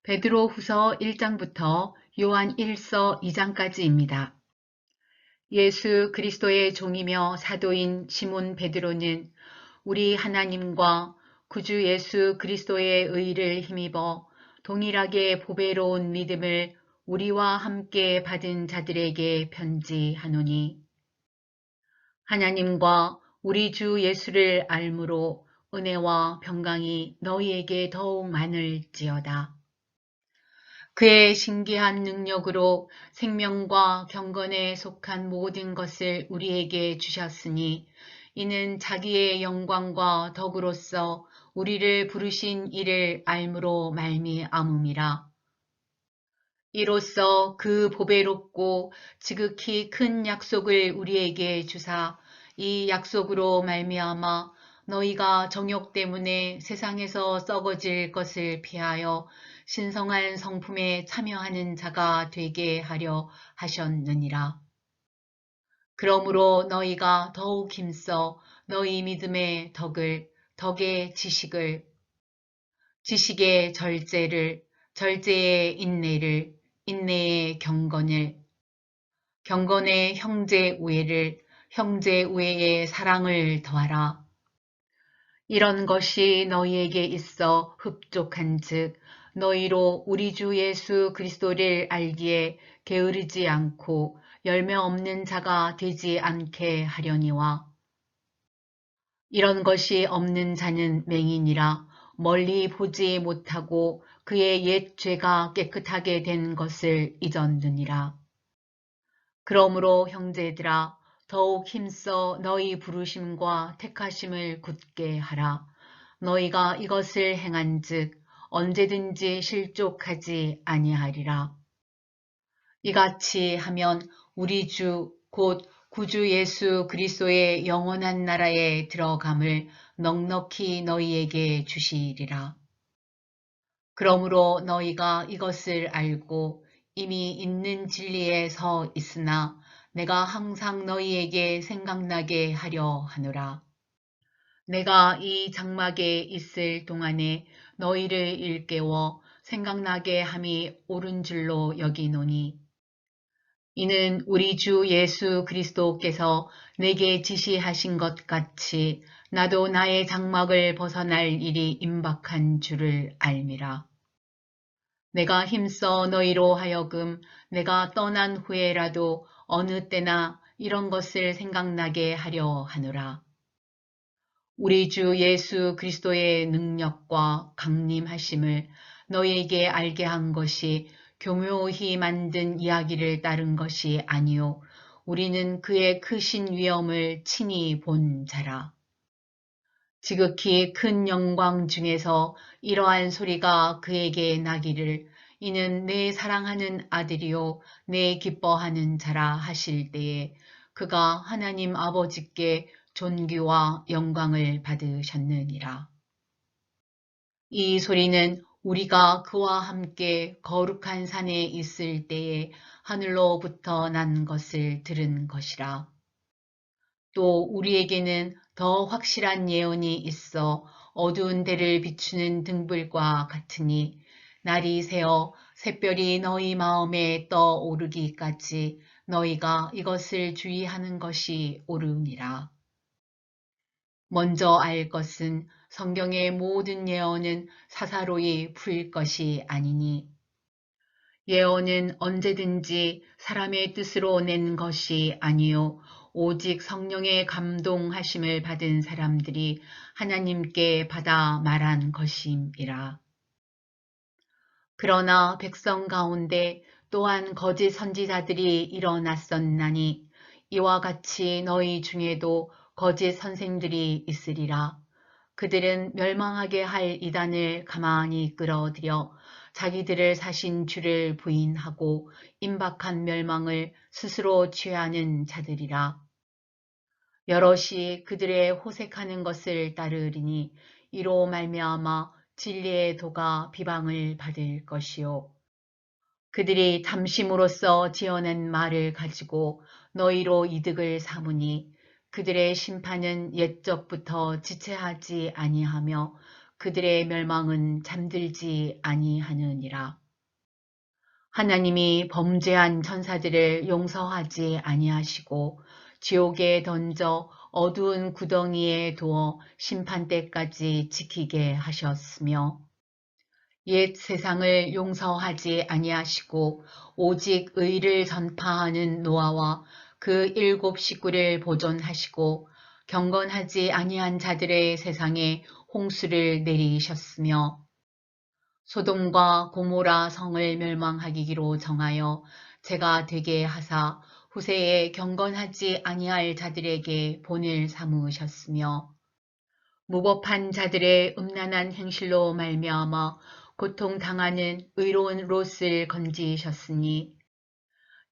베드로후서 1장부터 요한 1서 2장까지입니다. 예수 그리스도의 종이며 사도인 시몬 베드로는 우리 하나님과 구주 예수 그리스도의 의를 힘입어 동일하게 보배로운 믿음을 우리와 함께 받은 자들에게 편지하노니, 하나님과 우리 주 예수를 알므로 은혜와 평강이 너희에게 더욱 많을지어다. 그의 신기한 능력으로 생명과 경건에 속한 모든 것을 우리에게 주셨으니, 이는 자기의 영광과 덕으로서 우리를 부르신 이를 알므로 말미암음이라. 이로써 그 보배롭고 지극히 큰 약속을 우리에게 주사, 이 약속으로 말미암아 너희가 정욕 때문에 세상에서 썩어질 것을 피하여 신성한 성품에 참여하는 자가 되게 하려 하셨느니라. 그러므로 너희가 더욱 힘써 너희 믿음의 덕을, 덕의 지식을, 지식의 절제를, 절제의 인내를, 인내의 경건을, 경건의 형제 우애를, 형제 우애의 사랑을 더하라. 이런 것이 너희에게 있어 흡족한즉 너희로 우리 주 예수 그리스도를 알기에 게으르지 않고 열매 없는 자가 되지 않게 하려니와, 이런 것이 없는 자는 맹인이라 멀리 보지 못하고 그의 옛 죄가 깨끗하게 된 것을 잊었느니라. 그러므로 형제들아, 더욱 힘써 너희 부르심과 택하심을 굳게 하라. 너희가 이것을 행한즉 언제든지 실족하지 아니하리라. 이같이 하면 우리 주 곧 구주 예수 그리스도의 영원한 나라에 들어감을 넉넉히 너희에게 주시리라. 그러므로 너희가 이것을 알고 이미 있는 진리에 서 있으나 내가 항상 너희에게 생각나게 하려 하노라. 내가 이 장막에 있을 동안에 너희를 일깨워 생각나게 함이 옳은 줄로 여기노니, 이는 우리 주 예수 그리스도께서 내게 지시하신 것 같이 나도 나의 장막을 벗어날 일이 임박한 줄을 알미라. 내가 힘써 너희로 하여금 내가 떠난 후에라도 어느 때나 이런 것을 생각나게 하려 하노라. 우리 주 예수 그리스도의 능력과 강림하심을 너희에게 알게 한 것이 교묘히 만든 이야기를 따른 것이 아니요 우리는 그의 크신 위엄을 친히 본 자라. 지극히 큰 영광 중에서 이러한 소리가 그에게 나기를, 이는 내 사랑하는 아들이요 내 기뻐하는 자라 하실 때에 그가 하나님 아버지께 존귀와 영광을 받으셨느니라. 이 소리는 우리가 그와 함께 거룩한 산에 있을 때에 하늘로부터 난 것을 들은 것이라. 또 우리에게는 더 확실한 예언이 있어 어두운 데를 비추는 등불과 같으니, 날이 새어 샛별이 너희 마음에 떠오르기까지 너희가 이것을 주의하는 것이 옳으니라. 먼저 알 것은 성경의 모든 예언은 사사로이 풀 것이 아니니, 예언은 언제든지 사람의 뜻으로 낸 것이 아니요 오직 성령의 감동하심을 받은 사람들이 하나님께 받아 말한 것임이라. 그러나 백성 가운데 또한 거짓 선지자들이 일어났었나니, 이와 같이 너희 중에도 거짓 선생들이 있으리라. 그들은 멸망하게 할 이단을 가만히 끌어들여 자기들을 사신 주를 부인하고 임박한 멸망을 스스로 취하는 자들이라. 여럿이 그들의 호색하는 것을 따르리니 이로 말미암아 진리의 도가 비방을 받을 것이요 그들이 탐심으로써 지어낸 말을 가지고 너희로 이득을 삼으니, 그들의 심판은 옛적부터 지체하지 아니하며 그들의 멸망은 잠들지 아니하느니라. 하나님이 범죄한 천사들을 용서하지 아니하시고 지옥에 던져 어두운 구덩이에 두어 심판 때까지 지키게 하셨으며 옛 세상을 용서하지 아니하시고 오직 의를 전파하는 노아와 그 7 식구를 보존하시고 경건하지 아니한 자들의 세상에 홍수를 내리셨으며 소돔과 고모라 성을 멸망하기로 정하여 재가 되게 하사 후세에 경건하지 아니할 자들에게 본을 삼으셨으며 무법한 자들의 음란한 행실로 말미암아 고통당하는 의로운 롯을 건지셨으니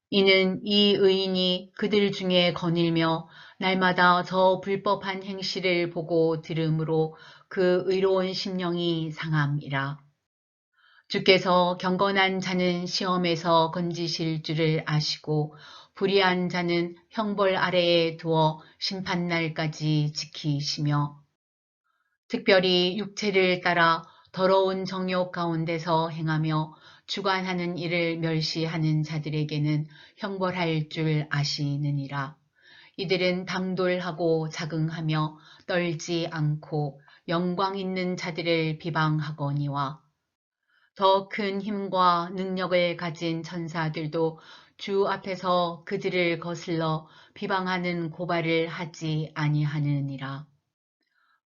이는 이 의인이 그들 중에 거닐며 날마다 저 불법한 행실을 보고 들음으로 그 의로운 심령이 상함이라. 주께서 경건한 자는 시험에서 건지실 줄을 아시고 불의한 자는 형벌 아래에 두어 심판날까지 지키시며 특별히 육체를 따라 더러운 정욕 가운데서 행하며 주관하는 일을 멸시하는 자들에게는 형벌할 줄 아시느니라. 이들은 당돌하고 자긍하며 떨지 않고 영광 있는 자들을 비방하거니와 더 큰 힘과 능력을 가진 천사들도 주 앞에서 그들을 거슬러 비방하는 고발을 하지 아니하느니라.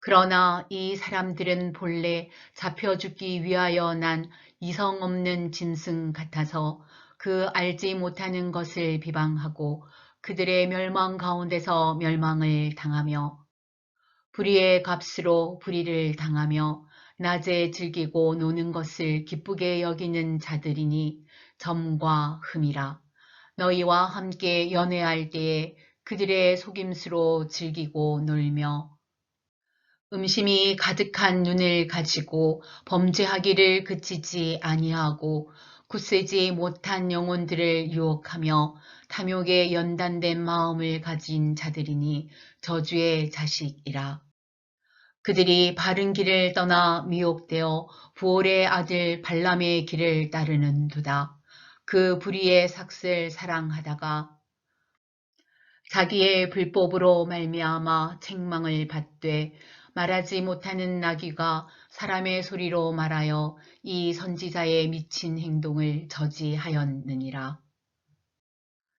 그러나 이 사람들은 본래 잡혀 죽기 위하여 난 이성 없는 짐승 같아서 그 알지 못하는 것을 비방하고 그들의 멸망 가운데서 멸망을 당하며 불의의 값으로 불의를 당하며 낮에 즐기고 노는 것을 기쁘게 여기는 자들이니 점과 흠이라. 너희와 함께 연애할 때에 그들의 속임수로 즐기고 놀며 음심이 가득한 눈을 가지고 범죄하기를 그치지 아니하고 굳세지 못한 영혼들을 유혹하며 탐욕에 연단된 마음을 가진 자들이니 저주의 자식이라. 그들이 바른 길을 떠나 미혹되어 부올의 아들 발람의 길을 따르는도다. 그 불의의 삭슬 사랑하다가 자기의 불법으로 말미암아 책망을 받되 말하지 못하는 나귀가 사람의 소리로 말하여 이 선지자의 미친 행동을 저지하였느니라.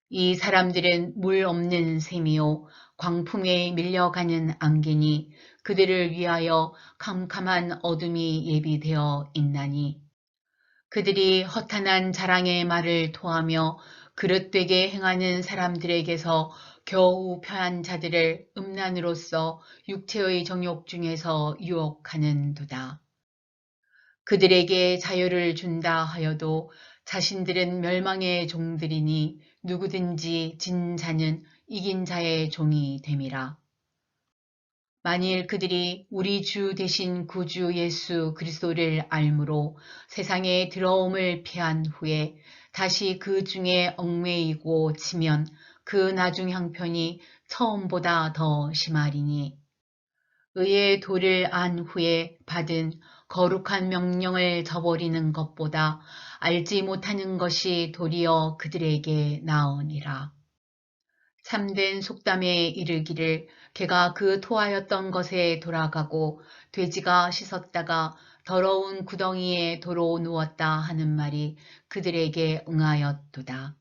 이 사람들은 물 없는 샘이요 광풍에 밀려가는 안개니 그들을 위하여 캄캄한 어둠이 예비되어 있나니 그들이 허탄한 자랑의 말을 토하며 그릇되게 행하는 사람들에게서 겨우 표한 자들을 음란으로써 육체의 정욕 중에서 유혹하는도다. 그들에게 자유를 준다 하여도 자신들은 멸망의 종들이니 누구든지 진 자는 이긴 자의 종이 됨이라. 만일 그들이 우리 주 되신 구주 예수 그리스도를 알므로 세상의 더러움을 피한 후에 다시 그 중에 얽매이고 치면 그 나중 형편이 처음보다 더 심하리니 의의 도를 안 후에 받은 거룩한 명령을 저버리는 것보다 알지 못하는 것이 도리어 그들에게 나으니라. 참된 속담에 이르기를 개가 그 토하였던 것에 돌아가고 돼지가 씻었다가 더러운 구덩이에 도로 누웠다 하는 말이 그들에게 응하였도다.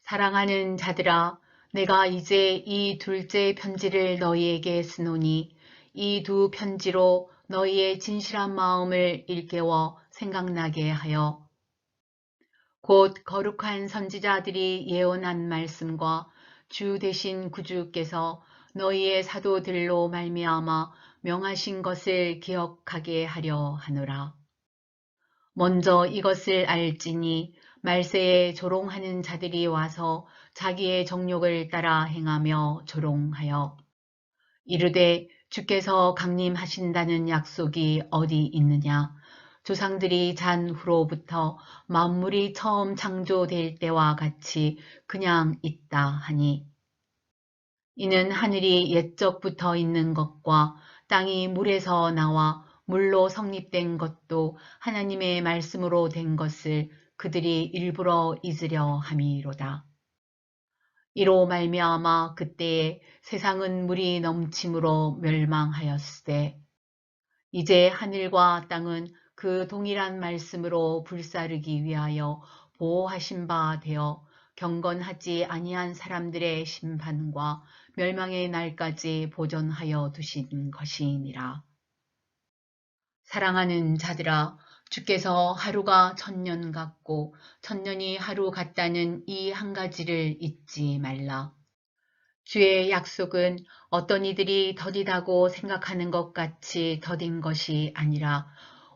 사랑하는 자들아, 내가 이제 이 둘째 편지를 너희에게 쓰노니 이 두 편지로 너희의 진실한 마음을 일깨워 생각나게 하여 곧 거룩한 선지자들이 예언한 말씀과 주 되신 구주께서 너희의 사도들로 말미암아 명하신 것을 기억하게 하려 하노라. 먼저 이것을 알지니 말세에 조롱하는 자들이 와서 자기의 정욕을 따라 행하며 조롱하여 이르되 주께서 강림하신다는 약속이 어디 있느냐. 조상들이 잔 후로부터 만물이 처음 창조될 때와 같이 그냥 있다 하니 이는 하늘이 옛적부터 있는 것과 땅이 물에서 나와 물로 성립된 것도 하나님의 말씀으로 된 것을 그들이 일부러 잊으려 함이로다. 이로 말미암아 그때에 세상은 물이 넘침으로 멸망하였으되 이제 하늘과 땅은 그 동일한 말씀으로 불사르기 위하여 보호하신 바 되어 경건하지 아니한 사람들의 심판과 멸망의 날까지 보존하여 두신 것이니라. 사랑하는 자들아, 주께서 하루가 천년 같고 천년이 하루 같다는 이 한 가지를 잊지 말라. 주의 약속은 어떤 이들이 더디다고 생각하는 것 같이 더딘 것이 아니라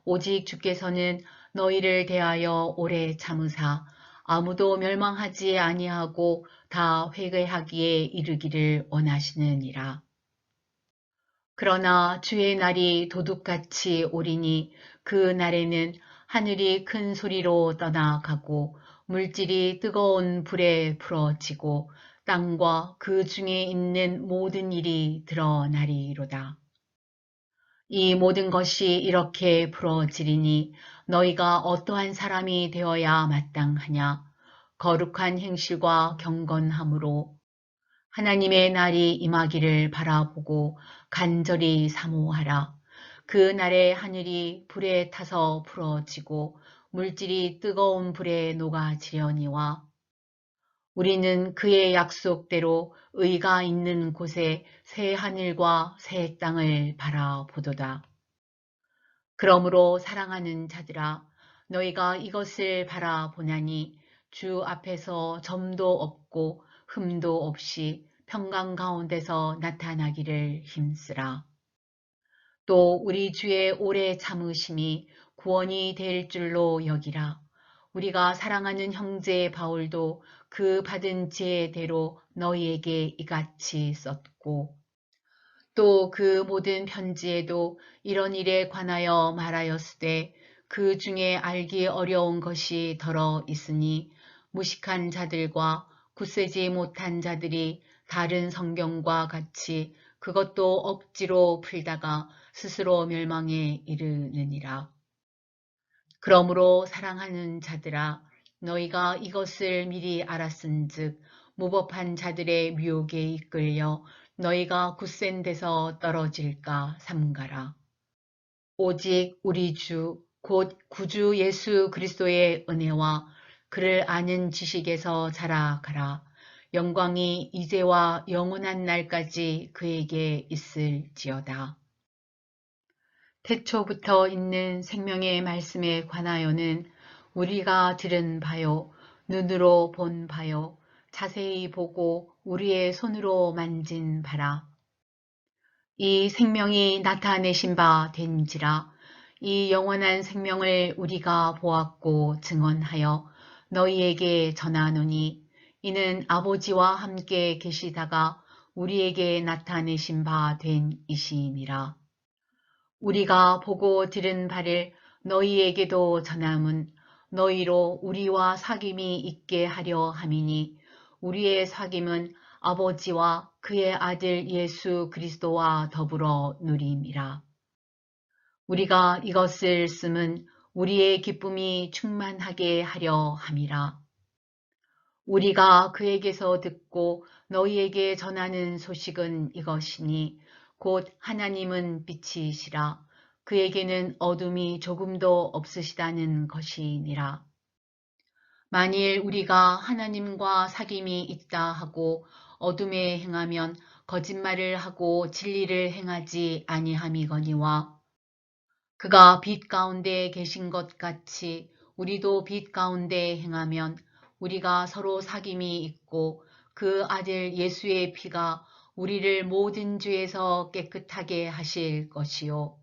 오직 주께서는 너희를 대하여 오래 참으사 아무도 멸망하지 아니하고 다 회개하기에 이르기를 원하시느니라. 그러나 주의 날이 도둑같이 오리니 그 날에는 하늘이 큰 소리로 떠나가고 물질이 뜨거운 불에 풀어지고 땅과 그 중에 있는 모든 일이 드러나리로다. 이 모든 것이 이렇게 풀어지리니 너희가 어떠한 사람이 되어야 마땅하냐? 거룩한 행실과 경건함으로 하나님의 날이 임하기를 바라보고 간절히 사모하라. 그 날에 하늘이 불에 타서 풀어지고 물질이 뜨거운 불에 녹아지려니와 우리는 그의 약속대로 의가 있는 곳에 새 하늘과 새 땅을 바라보도다. 그러므로 사랑하는 자들아, 너희가 이것을 바라보나니 주 앞에서 점도 없고 흠도 없이 평강 가운데서 나타나기를 힘쓰라. 또 우리 주의 오래 참으심이 구원이 될 줄로 여기라. 우리가 사랑하는 형제 바울도 그 받은 지혜대로 너희에게 이같이 썼고 또 그 모든 편지에도 이런 일에 관하여 말하였으되 그 중에 알기 어려운 것이 더러 있으니 무식한 자들과 굳세지 못한 자들이 다른 성경과 같이 그것도 억지로 풀다가 스스로 멸망에 이르느니라. 그러므로 사랑하는 자들아, 너희가 이것을 미리 알았은즉 무법한 자들의 유혹에 이끌려 너희가 굳센 데서 떨어질까 삼가라. 오직 우리 주, 곧 구주 예수 그리스도의 은혜와 그를 아는 지식에서 자라가라. 영광이 이제와 영원한 날까지 그에게 있을지어다. 태초부터 있는 생명의 말씀에 관하여는 우리가 들은 바요, 눈으로 본 바요, 자세히 보고 우리의 손으로 만진 바라. 이 생명이 나타내신 바 된지라. 이 영원한 생명을 우리가 보았고 증언하여 너희에게 전하노니 이는 아버지와 함께 계시다가 우리에게 나타내신 바 된 이시니라. 우리가 보고 들은 바를 너희에게도 전함은 너희로 우리와 사귐이 있게 하려 함이니 우리의 사귐은 아버지와 그의 아들 예수 그리스도와 더불어 누림이라. 우리가 이것을 쓰면 우리의 기쁨이 충만하게 하려 함이라. 우리가 그에게서 듣고 너희에게 전하는 소식은 이것이니 곧 하나님은 빛이시라. 그에게는 어둠이 조금도 없으시다는 것이니라. 만일 우리가 하나님과 사귐이 있다 하고 어둠에 행하면 거짓말을 하고 진리를 행하지 아니함이거니와 그가 빛 가운데 계신 것 같이 우리도 빛 가운데 행하면 우리가 서로 사귐이 있고 그 아들 예수의 피가 우리를 모든 죄에서 깨끗하게 하실 것이요.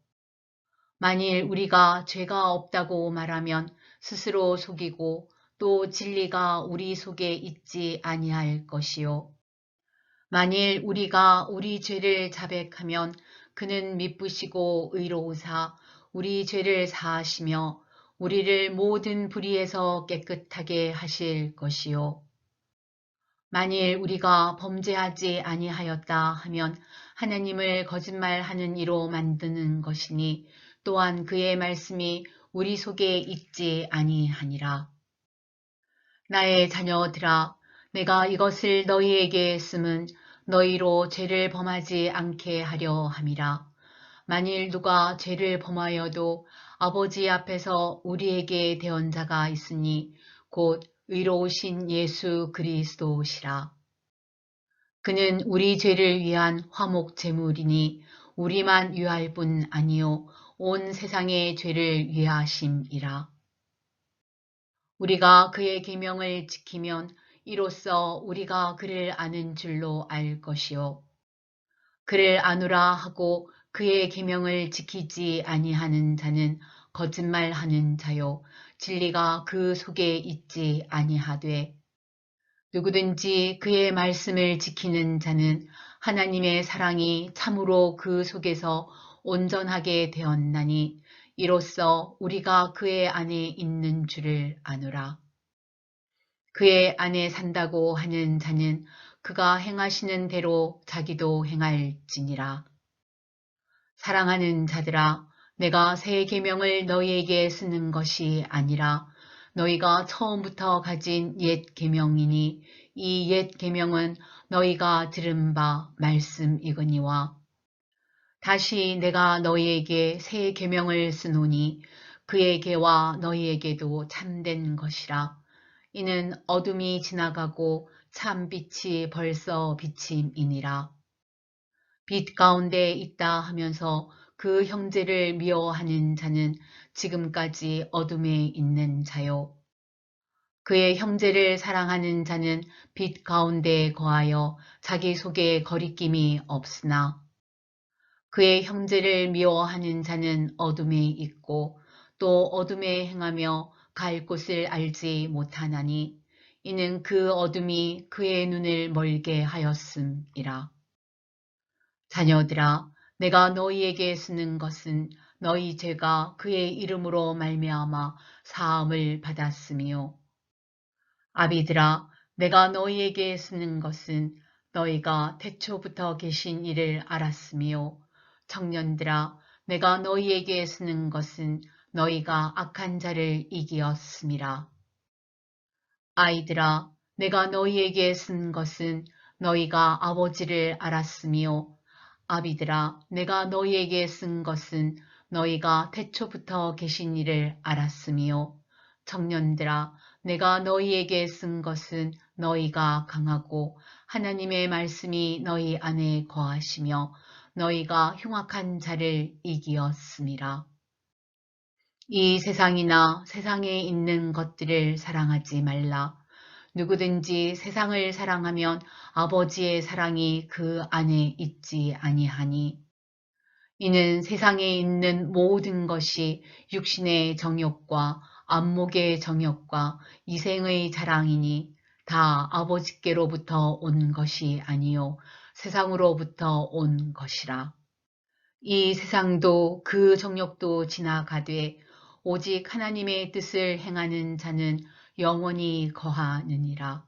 만일 우리가 죄가 없다고 말하면 스스로 속이고 또 진리가 우리 속에 있지 아니할 것이요. 만일 우리가 우리 죄를 자백하면 그는 미쁘시고 의로우사 우리 죄를 사하시며 우리를 모든 불의에서 깨끗하게 하실 것이요. 만일 우리가 범죄하지 아니하였다 하면 하나님을 거짓말하는 이로 만드는 것이니 또한 그의 말씀이 우리 속에 있지 아니하니라. 나의 자녀들아, 내가 이것을 너희에게 쓰면 너희로 죄를 범하지 않게 하려 함이라. 만일 누가 죄를 범하여도 아버지 앞에서 우리에게 대언자가 있으니 곧 의로우신 예수 그리스도시라. 그는 우리 죄를 위한 화목 제물이니 우리만 위할 뿐 아니요 온 세상의 죄를 위하심이라. 우리가 그의 계명을 지키면 이로써 우리가 그를 아는 줄로 알 것이요 그를 아노라 하고 그의 계명을 지키지 아니하는 자는 거짓말하는 자요 진리가 그 속에 있지 아니하되 누구든지 그의 말씀을 지키는 자는 하나님의 사랑이 참으로 그 속에서 온전하게 되었나니 이로써 우리가 그의 안에 있는 줄을 아노라. 그의 안에 산다고 하는 자는 그가 행하시는 대로 자기도 행할지니라. 사랑하는 자들아, 내가 새 계명을 너희에게 쓰는 것이 아니라 너희가 처음부터 가진 옛 계명이니 이 옛 계명은 너희가 들은 바 말씀이거니와 다시 내가 너희에게 새 계명을 쓰노니 그에게와 너희에게도 참된 것이라. 이는 어둠이 지나가고 참 빛이 벌써 비침이니라. 빛 가운데 있다 하면서 그 형제를 미워하는 자는 지금까지 어둠에 있는 자요. 그의 형제를 사랑하는 자는 빛 가운데 거하여 자기 속에 거리낌이 없으나 그의 형제를 미워하는 자는 어둠에 있고 또 어둠에 행하며 갈 곳을 알지 못하나니 이는 그 어둠이 그의 눈을 멀게 하였음이라. 자녀들아, 내가 너희에게 쓰는 것은 너희 죄가 그의 이름으로 말미암아 사함을 받았으며 아비들아, 내가 너희에게 쓰는 것은 너희가 태초부터 계신 이를 알았으며 청년들아, 내가 너희에게 쓰는 것은 너희가 악한 자를 이기었음이라. 아이들아, 내가 너희에게 쓴 것은 너희가 아버지를 알았으며 아비들아, 내가 너희에게 쓴 것은 너희가 태초부터 계신 이를 알았으며 청년들아, 내가 너희에게 쓴 것은 너희가 강하고 하나님의 말씀이 너희 안에 거하시며 너희가 흉악한 자를 이기었음이라. 이 세상이나 세상에 있는 것들을 사랑하지 말라. 누구든지 세상을 사랑하면 아버지의 사랑이 그 안에 있지 아니하니. 이는 세상에 있는 모든 것이 육신의 정욕과 안목의 정욕과 이생의 자랑이니 다 아버지께로부터 온 것이 아니요 세상으로부터 온 것이라. 이 세상도 그 정욕도 지나가되 오직 하나님의 뜻을 행하는 자는 영원히 거하느니라.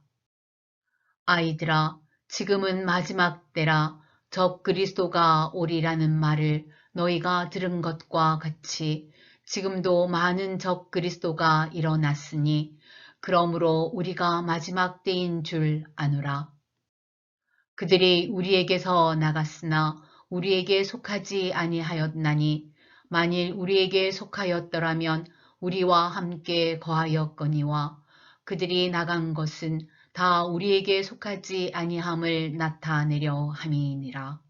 아이들아, 지금은 마지막 때라. 적 그리스도가 오리라는 말을 너희가 들은 것과 같이 지금도 많은 적 그리스도가 일어났으니 그러므로 우리가 마지막 때인 줄 아노라. 그들이 우리에게서 나갔으나 우리에게 속하지 아니하였나니 만일 우리에게 속하였더라면 우리와 함께 거하였거니와 그들이 나간 것은 다 우리에게 속하지 아니함을 나타내려 함이니라.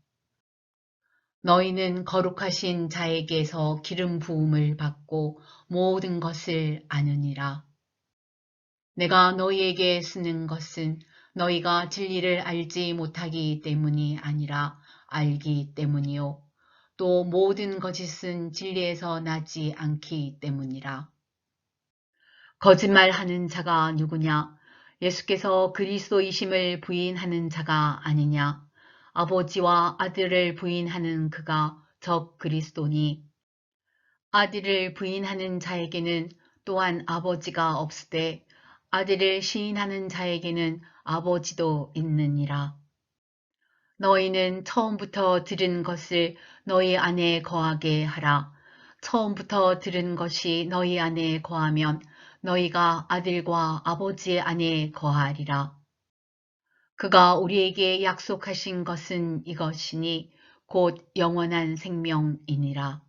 너희는 거룩하신 자에게서 기름 부음을 받고 모든 것을 아느니라. 내가 너희에게 쓰는 것은 너희가 진리를 알지 못하기 때문이 아니라 알기 때문이요. 또 모든 거짓은 진리에서 나지 않기 때문이라. 거짓말하는 자가 누구냐? 예수께서 그리스도이심을 부인하는 자가 아니냐? 아버지와 아들을 부인하는 그가 적 그리스도니 아들을 부인하는 자에게는 또한 아버지가 없으되 아들을 시인하는 자에게는 아버지도 있느니라. 너희는 처음부터 들은 것을 너희 안에 거하게 하라. 처음부터 들은 것이 너희 안에 거하면 너희가 아들과 아버지 안에 거하리라. 그가 우리에게 약속하신 것은 이것이니 곧 영원한 생명이니라.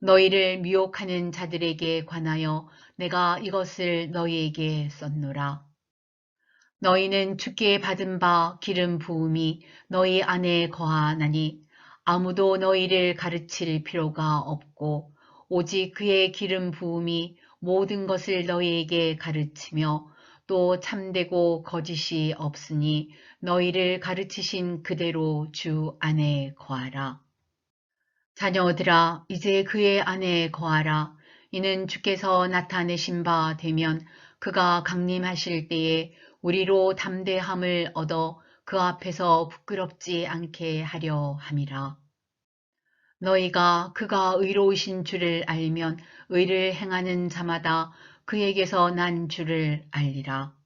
너희를 미혹하는 자들에게 관하여 내가 이것을 너희에게 썼노라. 너희는 주께 받은 바 기름 부음이 너희 안에 거하나니 아무도 너희를 가르칠 필요가 없고 오직 그의 기름 부음이 모든 것을 너희에게 가르치며 또 참되고 거짓이 없으니 너희를 가르치신 그대로 주 안에 거하라. 자녀들아, 이제 그의 안에 거하라. 이는 주께서 나타내신 바 되면 그가 강림하실 때에 우리로 담대함을 얻어 그 앞에서 부끄럽지 않게 하려 함이라. 너희가 그가 의로우신 줄을 알면 의를 행하는 자마다 그에게서 난 줄을 알리라.